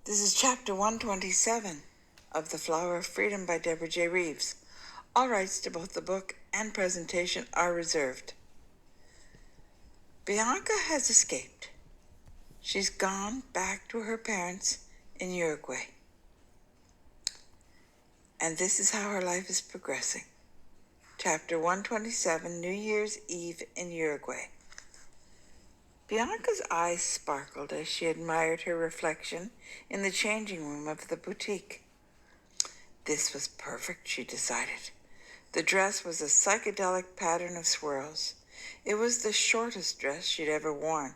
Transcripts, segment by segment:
This is chapter 127 of The Flower of Freedom by Deborah J. Reeves. All rights to both the book and presentation are reserved. Bianca has escaped. She's gone back to her parents in Uruguay. And this is how her life is progressing. Chapter 127, New Year's Eve in Uruguay. Bianca's eyes sparkled as she admired her reflection in the changing room of the boutique. This was perfect, she decided. The dress was a psychedelic pattern of swirls. It was the shortest dress she'd ever worn.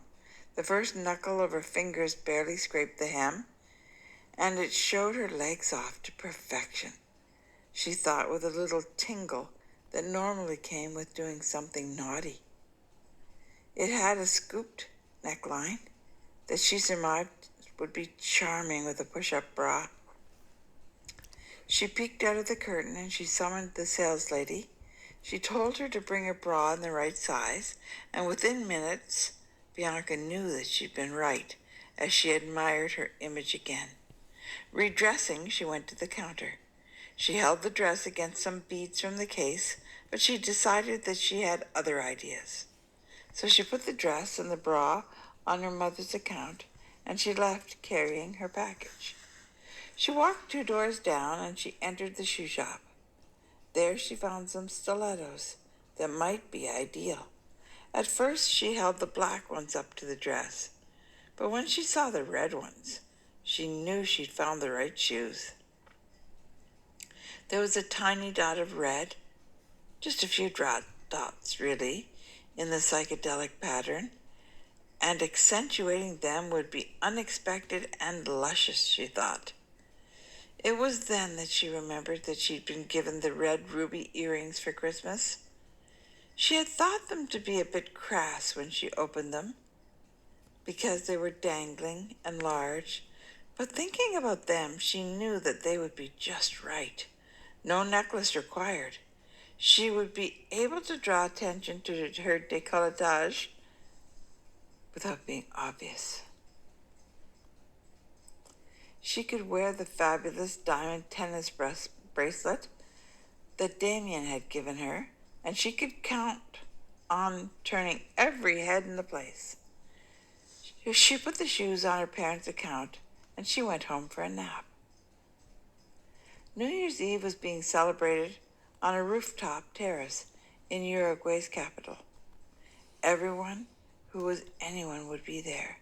The first knuckle of her fingers barely scraped the hem, and it showed her legs off to perfection. She thought with a little tingle that normally came with doing something naughty. It had a scooped neckline that she surmised would be charming with a push-up bra. She peeked out of the curtain and she summoned the saleslady. She told her to bring her bra in the right size, and within minutes, Bianca knew that she'd been right as she admired her image again. Redressing, she went to the counter. She held the dress against some beads from the case, but she decided that she had other ideas. So she put the dress and the bra on her mother's account, and she left carrying her package. She walked 2 doors down, and she entered the shoe shop. There she found some stilettos that might be ideal. At first she held the black ones up to the dress, but when she saw the red ones, she knew she'd found the right shoes. There was a tiny dot of red, just a few dots really, in the psychedelic pattern, and accentuating them would be unexpected and luscious, she thought. It was then that she remembered that she'd been given the red ruby earrings for Christmas. She had thought them to be a bit crass when she opened them, because they were dangling and large, but thinking about them, she knew that they would be just right. No necklace required. She would be able to draw attention to her décolletage without being obvious. She could wear the fabulous diamond tennis bracelet that Damien had given her, and she could count on turning every head in the place. She put the shoes on her parents' account, and she went home for a nap. New Year's Eve was being celebrated on a rooftop terrace in Uruguay's capital. Everyone who was anyone would be there.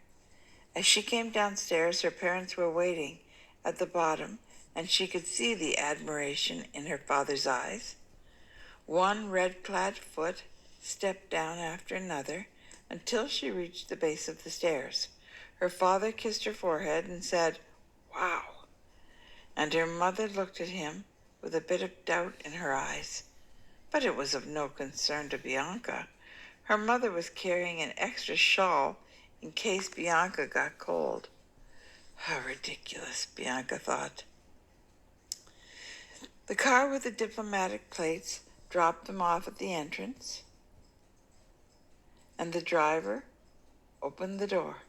As she came downstairs, her parents were waiting at the bottom, and she could see the admiration in her father's eyes. One red-clad foot stepped down after another until she reached the base of the stairs. Her father kissed her forehead and said, "Wow," and her mother looked at him with a bit of doubt in her eyes. But it was of no concern to Bianca. Her mother was carrying an extra shawl in case Bianca got cold. How ridiculous, Bianca thought. The car with the diplomatic plates dropped them off at the entrance, and the driver opened the door.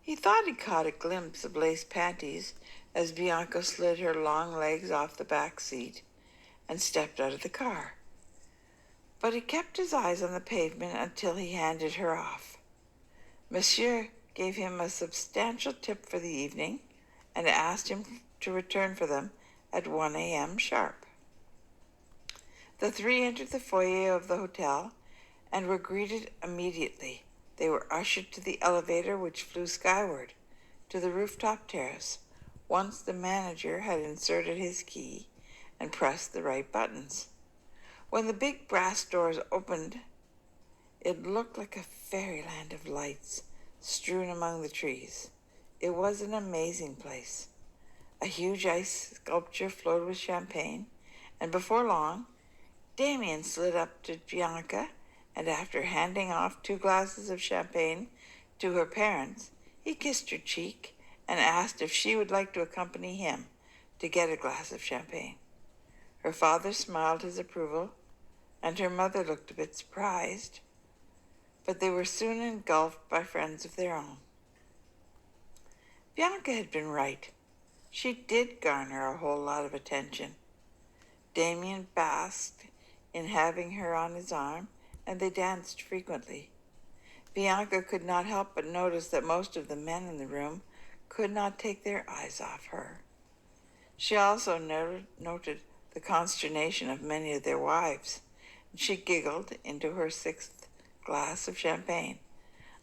He thought he caught a glimpse of lace panties as Bianca slid her long legs off the back seat and stepped out of the car. But he kept his eyes on the pavement until he handed her off. Monsieur gave him a substantial tip for the evening and asked him to return for them at 1 a.m. sharp. The 3 entered the foyer of the hotel and were greeted immediately. They were ushered to the elevator which flew skyward to the rooftop terrace once the manager had inserted his key and pressed the right buttons. When the big brass doors opened, it looked like a fairyland of lights strewn among the trees. It was an amazing place. A huge ice sculpture flowed with champagne, and before long, Damien slid up to Bianca, and after handing off 2 glasses of champagne to her parents, he kissed her cheek and asked if she would like to accompany him to get a glass of champagne. Her father smiled his approval, and her mother looked a bit surprised, but they were soon engulfed by friends of their own. Bianca had been right. She did garner a whole lot of attention. Damien basked in having her on his arm, and they danced frequently. Bianca could not help but notice that most of the men in the room could not take their eyes off her. She also noted the consternation of many of their wives, and she giggled into her sixth glass of champagne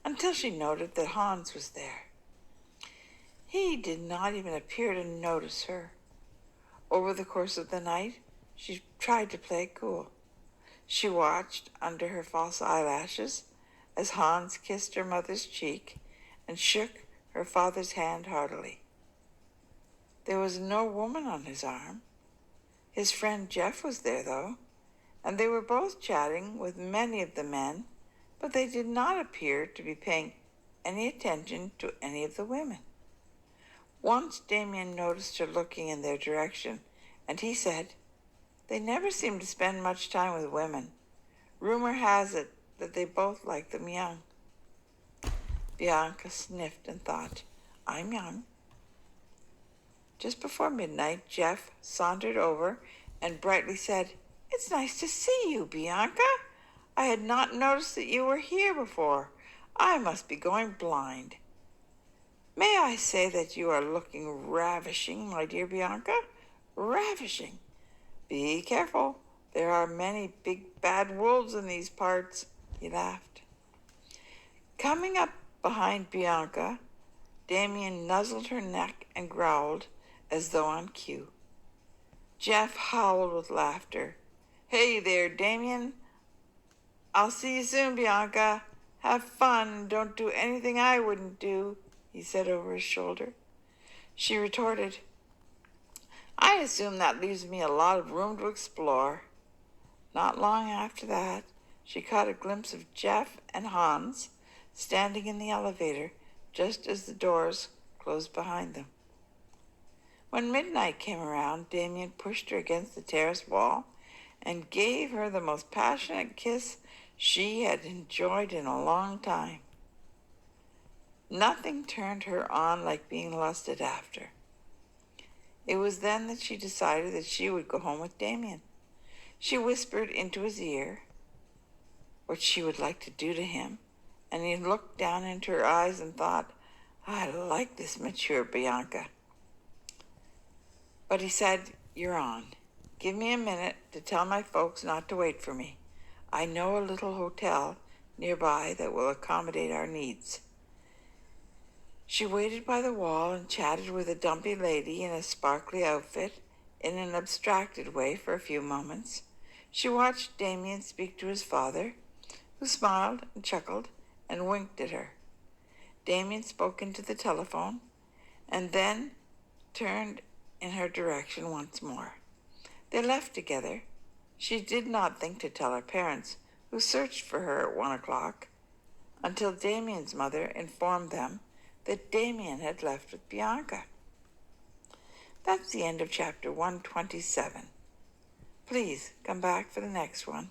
until she noted that Hans was there. He did not even appear to notice her. Over the course of the night, she tried to play it cool. She watched under her false eyelashes as Hans kissed her mother's cheek and shook her father's hand heartily. There was no woman on his arm. His friend Jeff was there, though, and they were both chatting with many of the men, but they did not appear to be paying any attention to any of the women. Once Damien noticed her looking in their direction, and he said, "They never seem to spend much time with women. Rumor has it that they both like them young." Bianca sniffed and thought, "I'm young." Just before midnight, Jeff sauntered over and brightly said, "It's nice to see you, Bianca. I had not noticed that you were here before. I must be going blind. May I say that you are looking ravishing, my dear Bianca? Ravishing. Be careful. There are many big bad wolves in these parts," he laughed. Coming up behind Bianca, Damien nuzzled her neck and growled as though on cue. Jeff howled with laughter. "Hey there, Damien. I'll see you soon, Bianca. Have fun. Don't do anything I wouldn't do," he said over his shoulder. She retorted, "I assume that leaves me a lot of room to explore." Not long after that, she caught a glimpse of Jeff and Hans standing in the elevator just as the doors closed behind them. When midnight came around, Damien pushed her against the terrace wall and gave her the most passionate kiss she had enjoyed in a long time. Nothing turned her on like being lusted after. It was then that she decided that she would go home with Damien. She whispered into his ear what she would like to do to him, and he looked down into her eyes and thought, "I like this mature Bianca." But he said, "You're on. Give me a minute to tell my folks not to wait for me. I know a little hotel nearby that will accommodate our needs." She waited by the wall and chatted with a dumpy lady in a sparkly outfit in an abstracted way for a few moments. She watched Damien speak to his father, who smiled and chuckled and winked at her. Damien spoke into the telephone and then turned in her direction once more. They left together. She did not think to tell her parents, who searched for her at 1 o'clock, until Damien's mother informed them that Damien had left with Bianca. That's the end of chapter 127. Please come back for the next one.